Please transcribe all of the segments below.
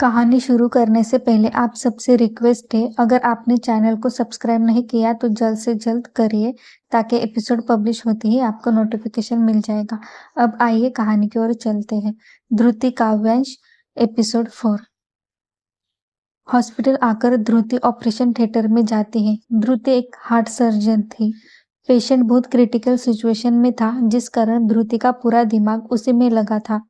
कहानी शुरू करने से पहले आप सबसे रिक्वेस्ट है, अगर आपने चैनल को सब्सक्राइब नहीं किया तो जल्द से जल्द करिए ताकि एपिसोड पब्लिश होते ही आपको नोटिफिकेशन मिल जाएगा। अब आइए कहानी की ओर चलते हैं। ध्रुति काव्यांश एपिसोड 4। हॉस्पिटल आकर ध्रुति ऑपरेशन थिएटर में जाती है। ध्रुति एक हार्ट सर्जन थी। पेशेंट बहुत क्रिटिकल सिचुएशन में था, जिस कारण ध्रुति का पूरा दिमाग उसी में लगा था।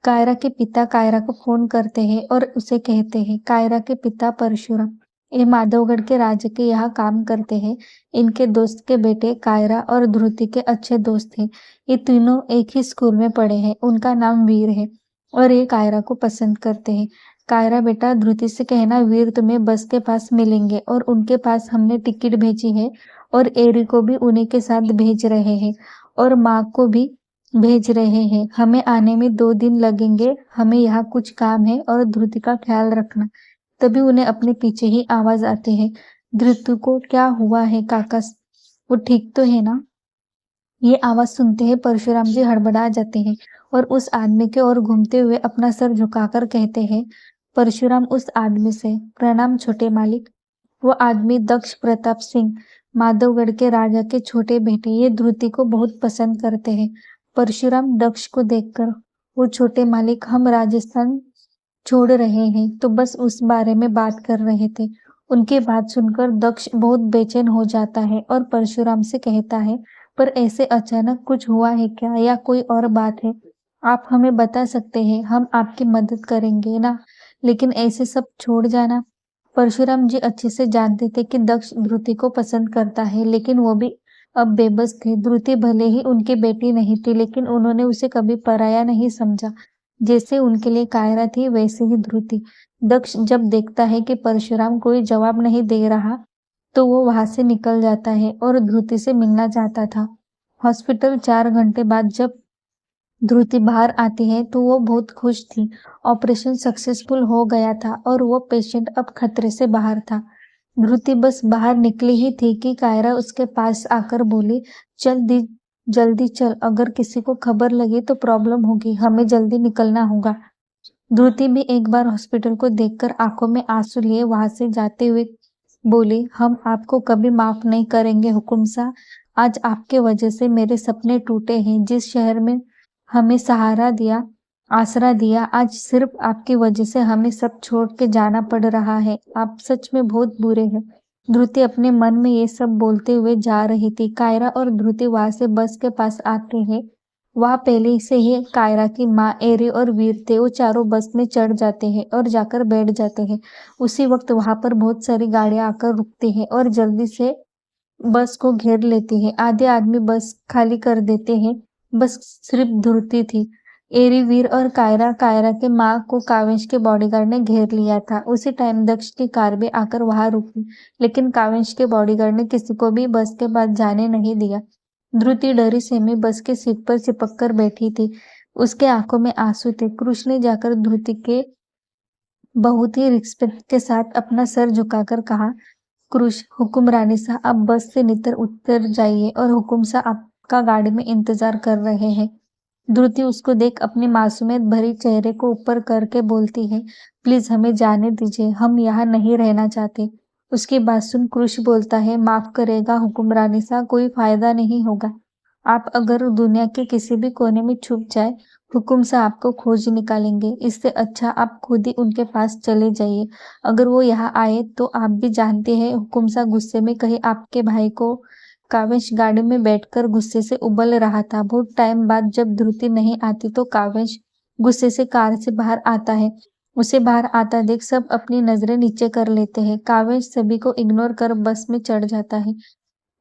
कायरा के पिता कायरा को फोन करते हैं और उसे कहते हैं, कायरा के पिता परशुराम ये माधवगढ़ के राजा के यहाँ काम करते हैं। इनके दोस्त के बेटे कायरा और ध्रुति के अच्छे दोस्त हैं। ये तीनों एक ही स्कूल में पढ़े हैं। उनका नाम वीर है और ये कायरा को पसंद करते हैं। कायरा बेटा, ध्रुति से कहना वीर तुम्हें बस के पास मिलेंगे और उनके पास हमने टिकट भेजी है और एरी को भी उन्हीं के साथ भेज रहे हैं और माँ को भी भेज रहे हैं। हमें आने में 2 दिन लगेंगे। हमें यहाँ कुछ काम है और ध्रुति का ख्याल रखना। तभी उन्हें अपने पीछे ही आवाज आती है, ध्रुति को क्या हुआ है काका, वो ठीक तो है ना? ये आवाज सुनते ही परशुराम जी हड़बड़ा जाते हैं और उस आदमी के ओर घूमते हुए अपना सर झुकाकर कहते हैं। परशुराम उस आदमी से, प्रणाम छोटे मालिक। वो आदमी दक्ष प्रताप सिंह, माधवगढ़ के राजा के छोटे बेटे, ये ध्रुति को बहुत पसंद करते हैं। परशुराम दक्ष को देखकर, वो छोटे मालिक, हम राजस्थान छोड़ रहे हैं तो बस उस बारे में बात कर रहे थे। उनकी बात सुनकर दक्ष बहुत बेचैन हो जाता है और परशुराम से कहता है, पर ऐसे अचानक कुछ हुआ है क्या या कोई और बात है? आप हमें बता सकते हैं, हम आपकी मदद करेंगे ना, लेकिन ऐसे सब छोड़ जाना। परशुराम जी अच्छे से जानते थे कि दक्ष ध्रुति को पसंद करता है, लेकिन वो भी अब बेबस थे। ध्रुति भले ही उनकी बेटी नहीं थी, लेकिन उन्होंने उसे कभी पराया नहीं समझा। जैसे उनके लिए कायरा थी, वैसे ही ध्रुति। दक्ष जब देखता है कि परशुराम कोई जवाब नहीं दे रहा, तो वो वहां से निकल जाता है और ध्रुति से मिलना चाहता था। हॉस्पिटल 4 घंटे बाद जब ध्रुति बाहर आती है तो वो बहुत खुश थी। ऑपरेशन सक्सेसफुल हो गया था और वो पेशेंट अब खतरे से बाहर था। ध्रुति बस बाहर निकली ही थी कि कायरा उसके पास आकर बोली, जल्दी चल, अगर किसी को खबर लगी तो प्रॉब्लम होगी, हमें जल्दी निकलना होगा। ध्रुति भी एक बार हॉस्पिटल को देखकर आंखों में आंसू लिए वहां से जाते हुए बोली, हम आपको कभी माफ नहीं करेंगे हुकुम सा। आज आपके वजह से मेरे सपने टूटे हैं। जिस शहर में हमें सहारा दिया, आसरा दिया, आज सिर्फ आपकी वजह से हमें सब छोड़ के जाना पड़ रहा है। आप सच में बहुत बुरे हैं। ध्रुति अपने मन में ये सब बोलते हुए जा रही थी। कायरा और ध्रुति वहां से बस के पास आते हैं। वहां पहले से ही कायरा की माँ, एरी और वीर थे। वो चारों बस में चढ़ जाते हैं और जाकर बैठ जाते हैं। उसी वक्त वहां पर बहुत सारी गाड़ियां आकर रुकती हैं और जल्दी से बस को घेर लेती है। आधे आदमी बस खाली कर देते हैं। बस सिर्फ ध्रुति थी। एरी, वीर और कायरा, कायरा के माँ को कावेश के बॉडीगार्ड ने घेर लिया था। उसी टाइम दक्ष की कार भी आकर वहां रुकी, लेकिन कावेश के बॉडीगार्ड ने किसी को भी बस के पास जाने नहीं दिया। ध्रुति डरी सहमी बस के सीट पर चिपक कर बैठी थी। उसके आंखों में आंसू थे। कृष ने जाकर ध्रुति के बहुत ही रिस्पेक्ट के साथ अपना सर झुकाकर कहा, कृष, हुकुम रानी साहब, आप बस से उतर जाइए और हुकुम साहब आपका गाड़ी में इंतजार कर रहे हैं। ध्रुति उसको देख अपनी मासूमियत भरी चेहरे को ऊपर करके बोलती है, प्लीज हमें जाने दीजिए, हम यहाँ नहीं रहना चाहते। उसकी बात सुन कृष बोलता है, माफ करेगा हुक्मरानी साहब, कोई फायदा नहीं होगा। आप अगर दुनिया के किसी भी कोने में छुप जाए, हुकुम से आपको खोज निकालेंगे। इससे अच्छा आप खुद ही उनके पास चले जाइए। अगर वो यहाँ आए तो आप भी जानते हैं, हुकुम सा गुस्से में कहीं आपके भाई को। कावेश गाड़ी में बैठकर गुस्से से उबल रहा था। बहुत टाइम बाद जब ध्रुति नहीं आती तो कावेश गुस्से से कार से बाहर आता है। उसे बाहर आता देख सब अपनी नजरें नीचे कर लेते हैं। कावेश सभी को इग्नोर कर बस में चढ़ जाता है।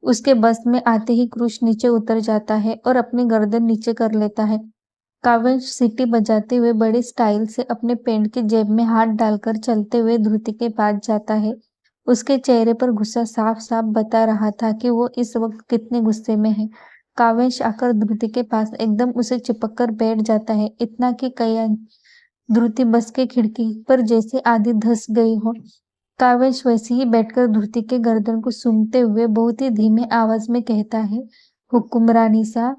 उसके बस में आते ही कृष नीचे उतर जाता है और अपनी गर्दन नीचे कर लेता है। कावेश सीटी बजाते हुए बड़े स्टाइल से अपने पैंट की जेब में हाथ डालकर चलते हुए ध्रुति के पास जाता है। उसके चेहरे पर गुस्सा साफ साफ बता रहा था कि वो इस वक्त कितने गुस्से में है। कावेश आकर ध्रुति के पास एकदम उसे चिपक कर बैठ जाता है, इतना कि कई ध्रुति बस के खिड़की पर जैसे आधी धंस गई हो। कावेश वैसे ही बैठकर ध्रुति के गर्दन को सूंघते हुए बहुत ही धीमे आवाज में कहता है, हुक्मरानी साहब,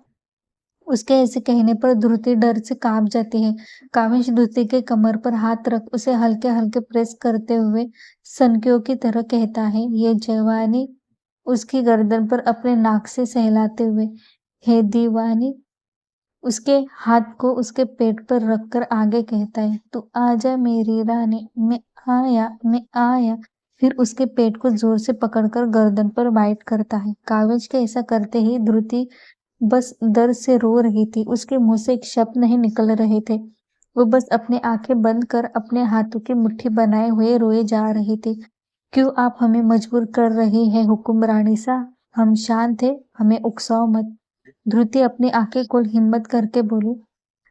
उसके ऐसे कहने पर ध्रुति डर से कांप जाती है। काविंश ध्रुति के कमर पर हाथ रख उसे हल्के हल्के प्रेस करते हुए सनकियों की तरह कहता है, ये जवानी उसकी गर्दन पर अपने नाक से सहलाते हुए, हे दीवानी। उसके हाथ को उसके पेट पर रखकर आगे कहता है, तू आजा मेरी रानी, मैं आया। फिर उसके पेट को जोर से पकड़कर गर्दन पर बाइट करता है। काविंश के ऐसा करते ही ध्रुति बस दर्द से रो रही थी। उसके मुंह से एक शब्द नहीं निकल रहे थे। वो बस अपनी आंखें बंद कर अपने हाथों की मुट्ठी बनाए हुए रोए जा रही थी। क्यों आप हमें मजबूर कर रही हैं हुक्मरानी सा? हम शांत थे, हमें उकसाओ मत। ध्रुति अपनी आंखें खोल हिम्मत करके बोली,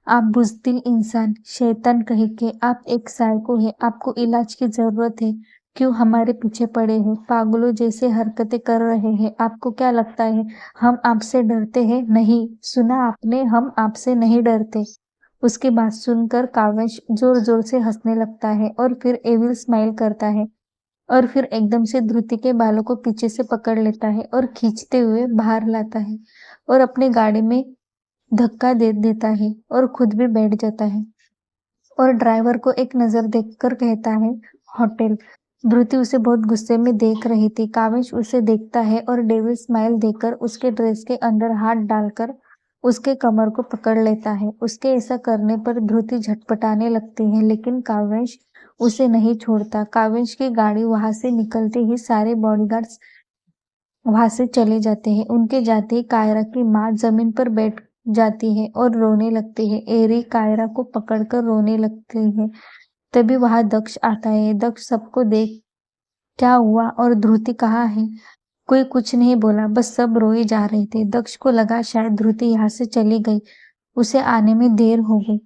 आप बुज़दिल इंसान, शैतान कहीं के, आप एक साइको हैं, आपको इलाज की जरूरत है। क्यों हमारे पीछे पड़े हैं? पागलों जैसे हरकतें कर रहे हैं। आपको क्या लगता है हम आपसे डरते हैं? नहीं, सुना आपने, हम आपसे नहीं डरते। उसकी बात सुनकर काव्यांश जोर जोर से हंसने लगता है और फिर एविल स्माइल करता है और फिर एकदम से ध्रुति के बालों को पीछे से पकड़ लेता है और खींचते हुए बाहर लाता है और अपनी गाड़ी में धक्का दे देता है और खुद भी बैठ जाता है और ड्राइवर को एक नजर देखकर कहता है, होटल। ध्रुति उसे बहुत गुस्से में देख रही थी। काविंश उसे देखता है और डेविल स्माइल देकर उसके ड्रेस के अंदर हाथ डालकर उसके कमर को पकड़ लेता है। उसके ऐसा करने पर ध्रुति झटपटाने लगती है, लेकिन काविंश उसे नहीं छोड़ता। काविंश की गाड़ी वहां से निकलते ही सारे बॉडीगार्ड्स वहां से चले जाते हैं। उनके जाते ही कायरा की माँ जमीन पर बैठ जाती है और रोने लगती है। एरी कायरा को पकड़कर रोने लगती है। तभी वहां दक्ष आता है। दक्ष सबको देख क्या हुआ और ध्रुति कहाँ है? कोई कुछ नहीं बोला, बस सब रोए जा रहे थे। दक्ष को लगा शायद ध्रुति यहाँ से चली गई, उसे आने में देर हो गई।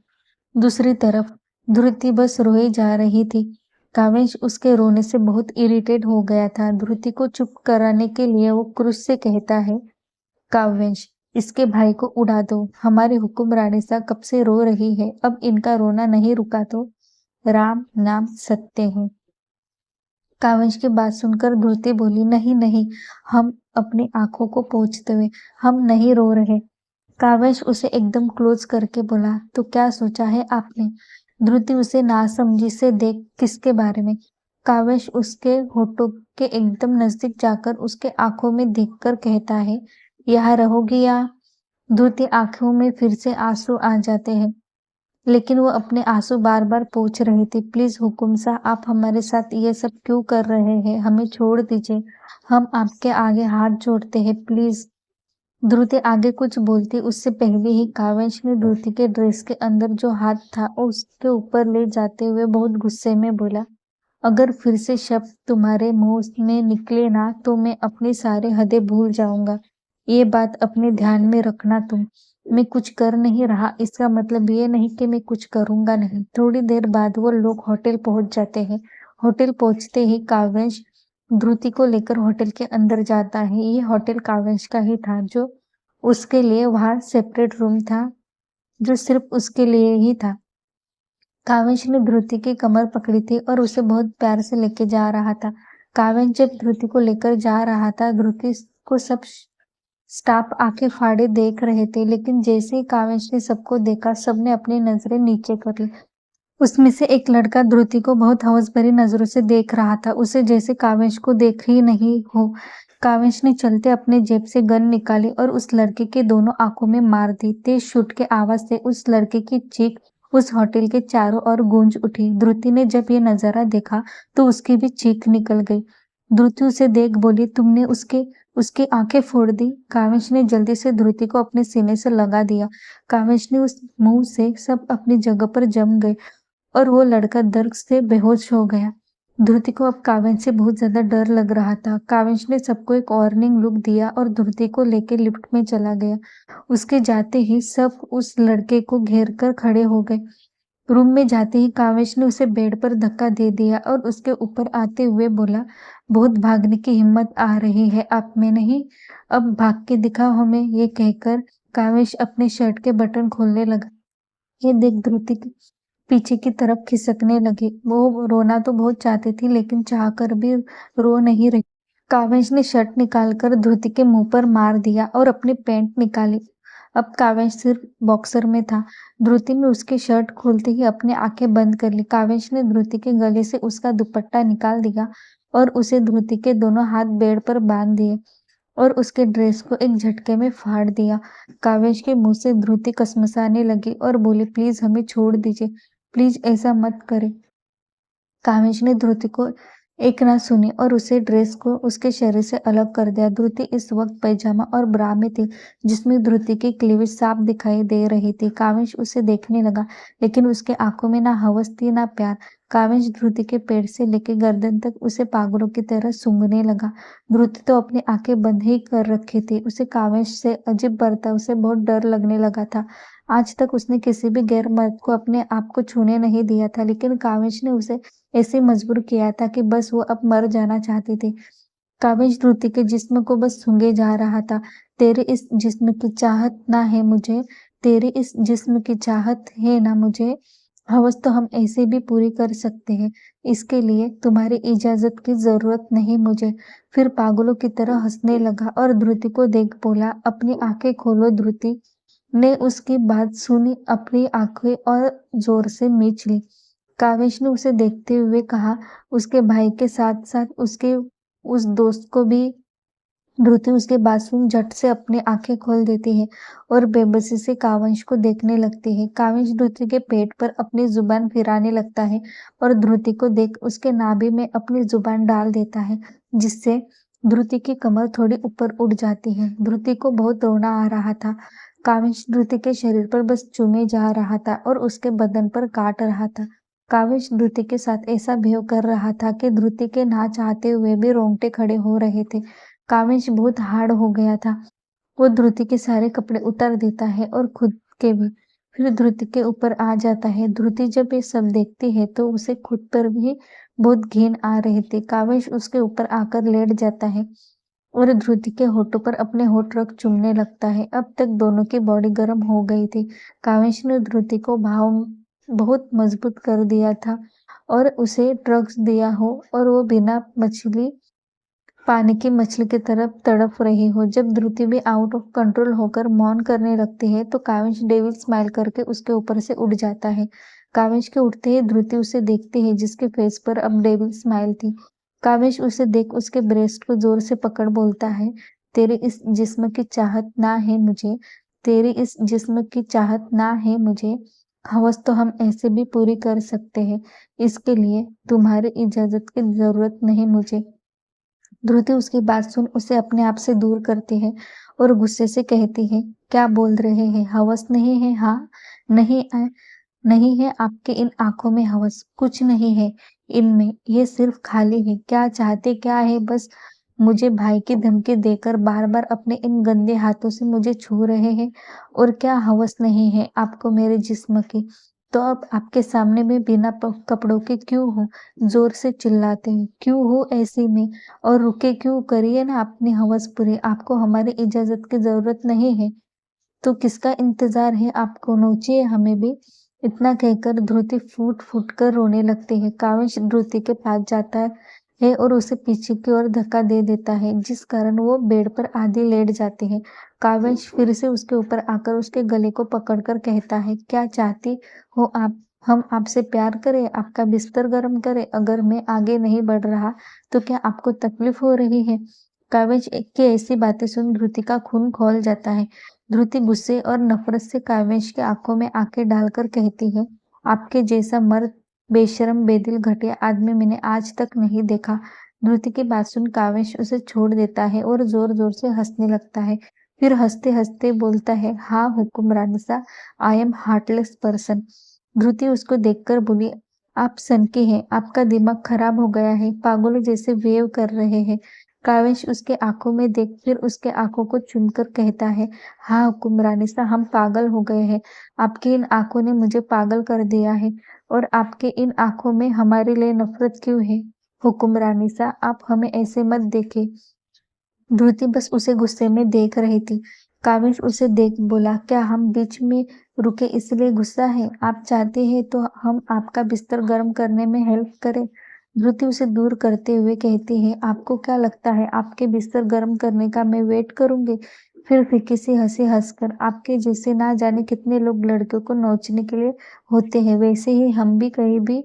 दूसरी तरफ ध्रुति बस रोई जा रही थी। काव्यांश उसके रोने से बहुत इरिटेट हो गया था। ध्रुति को चुप कराने के लिए वो क्रुश से कहता है, काव्यांश, इसके भाई को उड़ा दो। हमारी हुक्मरानी सा कब से रो रही है, अब इनका रोना नहीं रुका तो राम नाम सत्य है। काव्यांश की बात सुनकर ध्रुति बोली, नहीं नहीं, हम अपनी आंखों को पोंछते हुए, हम नहीं रो रहे। काव्यांश उसे एकदम क्लोज करके बोला, तो क्या सोचा है आपने? ध्रुति उसे नासमझी से देख, किसके बारे में? काव्यांश उसके होठों के एकदम नजदीक जाकर उसके आंखों में देखकर कहता है, यहाँ रहोगी या? ध्रुति आंखों में फिर से आंसू आ जाते हैं, लेकिन वो अपने आंसू बार बार पोंछ रही थी। प्लीज हुकुम सा, आप हमारे साथ ये सब क्यों कर रहे हैं? हमें छोड़ दीजिए, हम आपके आगे हाथ जोड़ते हैं, प्लीज। ध्रुति आगे कुछ बोलती उससे पहले ही काव्यांश ने ध्रुति के ड्रेस के अंदर जो हाथ था वो उसके ऊपर ले जाते हुए बहुत गुस्से में बोला, अगर फिर से शब्द तुम्हारे मुंह में निकले ना तो मैं अपनी सारी हदें भूल जाऊंगा। ये बात अपने ध्यान में रखना तुम। मैं कुछ कर नहीं रहा, इसका मतलब ये नहीं कि मैं कुछ करूंगा नहीं। थोड़ी देर बाद वो लोग होटल पहुंच जाते हैं। होटल पहुंचते ही काव्यांश ध्रुति को लेकर होटल के अंदर जाता है। ये होटल काव्यांश का ही था, जो उसके लिए वहां सेपरेट रूम था जो सिर्फ उसके लिए ही था। काव्यांश ने ध्रुति की कमर पकड़ी थी और उसे बहुत प्यार से लेके जा रहा था। काव्यांश जब ध्रुति को लेकर जा रहा था, ध्रुति को सब स्टाफ आंखें फाड़े देख रहे थे, लेकिन जैसे ही काव्यांश ने सबको देखा, सबने अपनी नजरें नीचे कर ली। उसमें से एक लड़का ध्रुति को बहुत हवस भरी नजरों से देख रहा था, उसे जैसे काव्यांश को देख ही नहीं हो। काव्यांश ने चलते अपने जेब से गन निकाली और उस लड़के के दोनों आंखों में मार दी। तेज शूट के आवाज से उस लड़के की चीख उस होटल के चारों ओर गूंज उठी। ध्रुति ने जब ये नजारा देखा तो उसकी भी चीख निकल गई। ध्रुति उसे देख बोली, तुमने उसकी आंखें फोड़ दी। काव्यांश ने जल्दी से ध्रुति को अपने सीने से लगा दिया। काव्यांश ने उस मुंह से सब अपनी जगह पर जम गए और वो लड़का दर्द से बेहोश हो गया। ध्रुति को अब काव्यांश से बहुत ज्यादा डर लग रहा था। काव्यांश ने सबको एक वार्निंग लुक दिया और ध्रुति को लेकर लिफ्ट में चला गया। उसके जाते ही सब उस लड़के को घेर कर खड़े हो गए। रूम में जाते ही काव्यांश ने उसे बेड पर धक्का दे दिया और उसके ऊपर आते हुए बोला, बहुत भागने की हिम्मत आ रही है आप में नहीं, अब भाग के दिखाओ हमें। ये कहकर काव्यांश अपने शर्ट के बटन खोलने लगा। ये देख ध्रुति पीछे की तरफ खिसकने लगी। वो रोना तो बहुत चाहती थी, लेकिन चाहकर भी रो नहीं रही। काव्यांश ने शर्ट निकालकर ध्रुति के मुंह पर मार दिया और अपनी पैंट निकाली। अब काव्यांश सिर्फ बॉक्सर में था। ध्रुति ने उसकी शर्ट खोलते ही अपनी आंखें बंद कर ली। काव्यांश ने ध्रुति के गले से उसका दुपट्टा निकाल दिया और उसे ध्रुति के दोनों हाथ बेड पर बांध दिए और उसके ड्रेस को एक झटके में फाड़ दिया। काव्यांश के मुंह से ध्रुति कसमसाने लगी और बोली, प्लीज हमें छोड़ दीजिए, प्लीज ऐसा मत करें। काव्यांश ने ध्रुति को एक ना सुनी और उसे ड्रेस को उसके शरीर से अलग कर दिया। ध्रुति इस वक्त पैजामा और ब्रा में थी जिसमें ध्रुति की क्लीवेज साफ दिखाई दे रही थी। काव्यांश उसे देखने लगा लेकिन उसके आंखों में ना हवस थी ना प्यार। काव्यांश ध्रुति के पेट से लेकर गर्दन तक उसे पागलों की तरह सूंघने लगा। ध्रुति तो अपनी आंखें बंद ही कर रखी थी। उसे काव्यांश से अजीब बर्ताव से बहुत डर लगने लगा था। आज तक उसने किसी भी गैर मर्द को अपने आप को छूने नहीं दिया था, लेकिन काव्यांश ने उसे ऐसे मजबूर किया था कि बस वो अब मर जाना चाहती थी। काव्यांश ध्रुति के जिस्म को बस सूंघे जा रहा था। तेरे इस जिस्म की चाहत ना है मुझे, तेरे इस जिस्म की चाहत है ना मुझे, हवस तो हम ऐसे भी पूरी कर सकते हैं, इसके लिए तुम्हारी इजाजत की जरूरत नहीं मुझे। फिर पागलों की तरह हंसने लगा और ध्रुति को देख बोला, अपनी आंखें खोलो। ध्रुति ने उसकी बात सुनी, अपनी आंखें और जोर से मीच ली। काव्यांश ने उसे देखते हुए कहा, उसके भाई के साथ साथ उसके उस दोस्त को भी। ध्रुति उसके बात सुन झट से अपनी आंखें खोल देती है और बेबसी से काव्यांश को देखने लगती है। काव्यांश ध्रुति के पेट पर अपनी जुबान फिराने लगता है और ध्रुति को देख उसके नाभि में अपनी जुबान डाल देता है, जिससे ध्रुति की कमर थोड़ी ऊपर उठ जाती है। ध्रुति को बहुत रोना आ रहा था। काव्यांश ध्रुति के शरीर पर बस चूमे जा रहा था और उसके बदन पर काट रहा था। काव्यांश ध्रुति के साथ ऐसा बिहेव कर रहा था कि ध्रुति के ना चाहते हुए भी रोंगटे खड़े हो रहे थे। काव्यांश बहुत हार्ड हो गया था। वो ध्रुति के सारे कपड़े उतार देता है और खुद के भी, फिर ध्रुति के ऊपर आ जाता है। ध्रुति जब ये सब देखती है तो उसे खुद पर भी बहुत घिन आ रही थी। काव्यांश उसके ऊपर आकर लेट जाता है और ध्रुति के होठों पर अपने होठ रख चूमने लगता है। अब तक दोनों की बॉडी गर्म हो गई थी। काव्यांश ने ध्रुति को भाव बहुत मजबूत कर दिया था और उसे ड्रग्स दिया हो और वो बिना मछली पानी की मछली की तरफ तड़प रही हो। जब ध्रुति भी आउट ऑफ कंट्रोल होकर मौन करने लगती है तो काव्यांश डेविल स्माइल करके उसके ऊपर से उड़ जाता है। काव्यांश के उठते ही ध्रुति उसे देखती है जिसके फेस पर अब डेविल स्माइल थी। काव्यांश उसे देख उसके ब्रेस्ट को जोर से पकड़ बोलता है, तेरे इस जिस्म की चाहत ना है मुझे, तेरी इस जिस्म की चाहत ना है मुझे, हवस तो हम ऐसे भी पूरी कर सकते हैं, इसके लिए तुम्हारी इजाजत की जरूरत नहीं मुझे। ध्रुति उसकी बात सुन उसे अपने आप से दूर करती है और गुस्से से कहती है, क्या बोल रहे हैं, हवस नहीं है? हाँ, नहीं नहीं है आपके इन आंखों में हवस, कुछ नहीं है इनमें, ये सिर्फ खाली है। क्या चाहते क्या है? बस मुझे भाई की धमकी देकर बार बार अपने इन गंदे हाथों से मुझे छू रहे हैं। और क्या हवस नहीं है आपको मेरे जिस्म की? तो अब आपके सामने मैं बिना कपड़ों के क्यों हूँ? जोर से चिल्लाते हैं, क्यों हो ऐसी में? और रुके क्यों? करिए ना अपनी हवस पूरी, आपको हमारी इजाजत की जरूरत नहीं है तो किसका इंतजार है आपको? नोचिए हमें भी। इतना कहकर ध्रुति फूट फूट कर रोने लगती है। काव्यांश ध्रुति के पास जाता है और उसे पीछे की ओर धक्का दे देता है, जिस कारण वो बेड पर आधी लेट जाती है। काव्यांश फिर से उसके ऊपर आकर उसके गले को पकड़कर कहता है, क्या चाहती हो आप? हम आपसे प्यार करें, आपका बिस्तर गर्म करें? अगर मैं आगे नहीं बढ़ रहा तो क्या आपको तकलीफ हो रही है? काव्यांश की ऐसी बातें सुन ध्रुति का खून खौल जाता है। ध्रुति गुस्से और नफरत से काव्यांश की आंखों में आंखें डालकर कहती है, आपके जैसा मर्द, बेशरम, बेदिल, घटिया आदमी मैंने आज तक नहीं देखा। ध्रुति की बात सुन काव्यांश उसे छोड़ देता है और जोर जोर से हंसने लगता है। फिर हंसते हंसते बोलता है, हाँ हुक्मरानी सा, I am heartless person. Dhruti उसको देखकर बोली, आप सनकी हैं, आपका दिमाग खराब हो गया है, पागलों जैसे वेव कर रहे हैं। काव्यांश उसके आंखों में देख फिर उसके आंखों को चूमकर कहता है, हाँ हुक्मरानी सा, हम पागल हो गए हैं। आपकी इन आंखों ने मुझे पागल कर दिया है और आपके इन आंखों में हमारे लिए नफरत क्यों है? हुक्मरानी सा, आप हमें ऐसे मत देखें। ध्रुति बस उसे गुस्से में देख रही थी। काव्यांश उसे देख बोला, क्या हम बीच में रुके इसलिए गुस्सा है? आप चाहते हैं तो हम आपका बिस्तर गर्म करने में हेल्प करें? ध्रुति उसे दूर करते हुए कहती है, आपको क्या लगता है आपके बिस्तर गर्म करने का मैं वेट करूंगी? फिर फीकी सी हंसी हंसकर, आपके जैसे ना जाने कितने लोग लड़कियों को नोचने के लिए होते हैं, वैसे ही हम भी कहीं भी।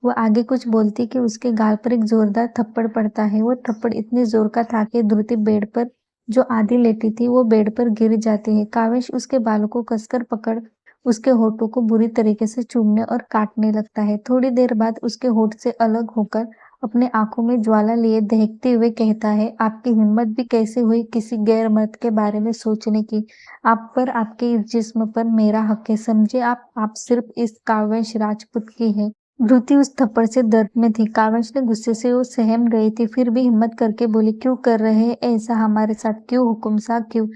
वो आगे कुछ बोलती कि उसके गाल पर एक जोरदार थप्पड़ पड़ता है। वो थप्पड़ इतने जोर का था कि ध्रुति बेड पर जो आधी लेटी थी वो बेड पर गिर जाती है। कावेश उसके बालों को कसकर पकड़ उसके होठों को बुरी तरीके से चूमने और काटने लगता है। थोड़ी देर बाद उसके होठ से अलग होकर अपने आंखों में ज्वाला लिए देखते हुए कहता है, आपकी हिम्मत भी कैसे हुई किसी गैर मर्द के बारे में सोचने की। आप पर, आपके इस जिस्म पर मेरा हक है, समझे आप सिर्फ इस काव्यांश राजपूत की है। धृति उस थप्पड़ से दर्द में थी। काव्यांश ने गुस्से से वो सहम गई थी, फिर भी हिम्मत करके बोली, क्यों कर रहे हैं ऐसा हमारे साथ, क्यों हुकुम साहब क्यों।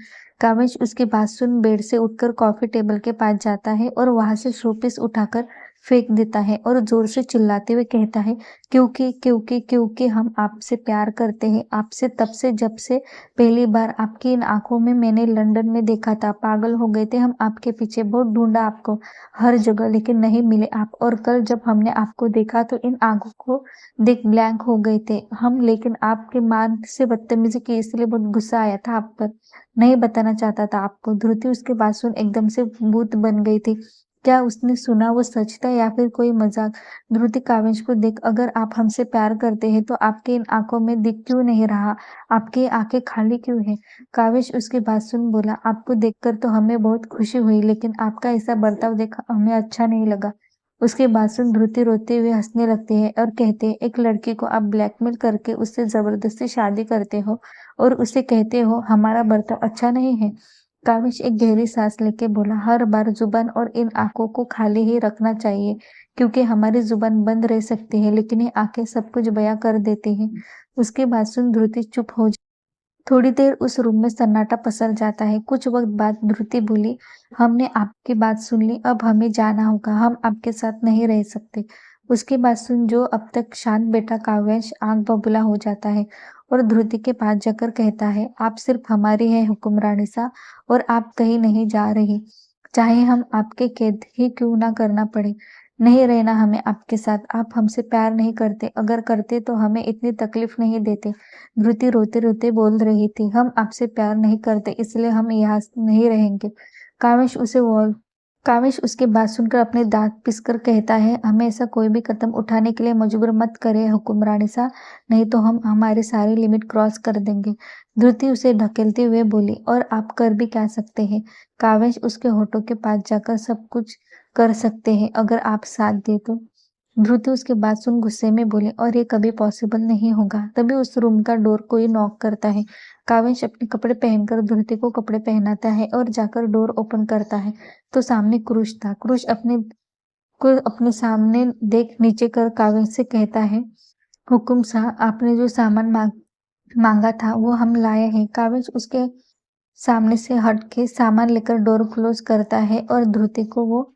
काव्यांश उसकी बात सुन बेड से उठकर कॉफी टेबल के पास जाता है और वहां से शोपीस उठाकर फेंक देता है और जोर से चिल्लाते हुए कहता है, क्योंकि हम आपसे प्यार करते हैं, आपसे तब से जब से पहली बार आपकी इन आंखों में मैंने लंदन में देखा था। पागल हो गए थे हम आपके पीछे, बहुत ढूंढा आपको हर जगह, लेकिन नहीं मिले आप। और कल जब हमने आपको देखा तो इन आंखों को देख ब्लैंक हो गए थे हम, लेकिन आपके मान से बदतमीजी की इसलिए बहुत गुस्सा आया था आप पर, नहीं बताना चाहता था आपको। ध्रुति उसके बात सुन एकदम से भूत बन गई थी। क्या उसने सुना वो सच था या फिर कोई मजाक। ध्रुति काव्यांश को देख, अगर आप हमसे प्यार करते हैं तो आपके इन आंखों में दिख क्यों नहीं रहा, आपकी आंखें खाली क्यों है। काव्यांश उसकी बात सुन बोला, आपको देखकर तो हमें बहुत खुशी हुई, लेकिन आपका ऐसा बर्ताव देख हमें अच्छा नहीं लगा। उसकी बात सुन ध्रुति रोते हुए हंसने लगती है और कहते हैं, एक लड़की को आप ब्लैकमेल करके उससे जबरदस्ती शादी करते हो और उसे कहते हो हमारा बर्ताव अच्छा नहीं है। काविश एक गहरी सांस लेके बोला, हर बार जुबान और इन आंखों को खाली ही रखना चाहिए, क्योंकि हमारी जुबान बंद रह सकती है लेकिन ये आंखें सब कुछ बयां कर देती हैं। उसकी बात सुन ध्रुति चुप हो। थोड़ी देर उस रूम में सन्नाटा पसर जाता है। कुछ वक्त बाद ध्रुति बोली, हमने आपकी बात सुन ली, अब हमें जाना होगा, हम आपके साथ नहीं रह सकते। उसकी बात सुन जो अब तक शांत बेटा काव्यांश आंख बबूला हो जाता है और ध्रुति के पास जाकर कहता है, आप सिर्फ हमारी हैं हुक्मरानी सा, और आप कहीं नहीं जा रही, चाहे हम आपके कैद ही क्यों ना करना पड़े। नहीं रहना हमें आपके साथ। आप हमसे प्यार नहीं करते, अगर करते तो हमें इतनी तकलीफ नहीं देते। धृति रोते रोते बोल रही थी, हम आपसे प्यार नहीं करते इसलिए हम यहाँ नहीं रहेंगे। काविश उसे वॉल काविश उसकी बात सुनकर अपने दांत पिसकर कहता है, हमें ऐसा कोई भी कदम उठाने के लिए मजबूर मत करे हुक्मरानी सा, नहीं तो हम हमारी सारी लिमिट क्रॉस कर देंगे। धृति उसे ढकेलते हुए बोली, और आप कर भी क्या सकते हैं। काविश उसके होठों के पास जाकर सब कुछ कर सकते हैं अगर आप साथ दे तो। ध्रुति उसके बात सुन गुस्से में बोले, और ये कभी पॉसिबल नहीं होगा। तभी उस रूम का डोर कोई नॉक करता है। काव्यांश अपने कपड़े पहनकर ध्रुति को कपड़े पहनाता है और जाकर डोर ओपन करता है तो सामने क्रूश था। क्रूश अपने सामने देख नीचे कर काव्यांश से कहता है, हुकुम साहब, आपने जो सामान मांगा था वो हम लाए हैं। काव्यांश उसके सामने से हट के सामान लेकर डोर क्लोज करता है और ध्रुति को वो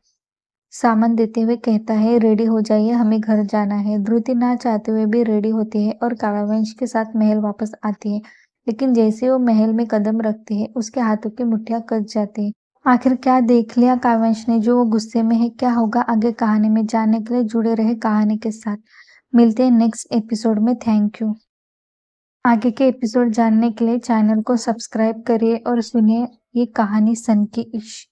सामान देते हुए कहता है, रेडी हो जाइए, हमें घर जाना है। ध्रुति ना चाहते हुए भी रेडी होती है और काव्यांश के साथ महल वापस आती है, लेकिन जैसे वो महल में कदम रखती है उसके हाथों की मुट्ठियां कस जाती है। आखिर क्या देख लिया काव्यांश ने जो वो गुस्से में है। क्या होगा आगे कहानी में, जानने के लिए जुड़े रहे कहानी के साथ। मिलते हैं नेक्स्ट एपिसोड में। Thank you. आगे के एपिसोड जानने के लिए चैनल को सब्सक्राइब करिए और सुनिए ये कहानी सन की इश्क।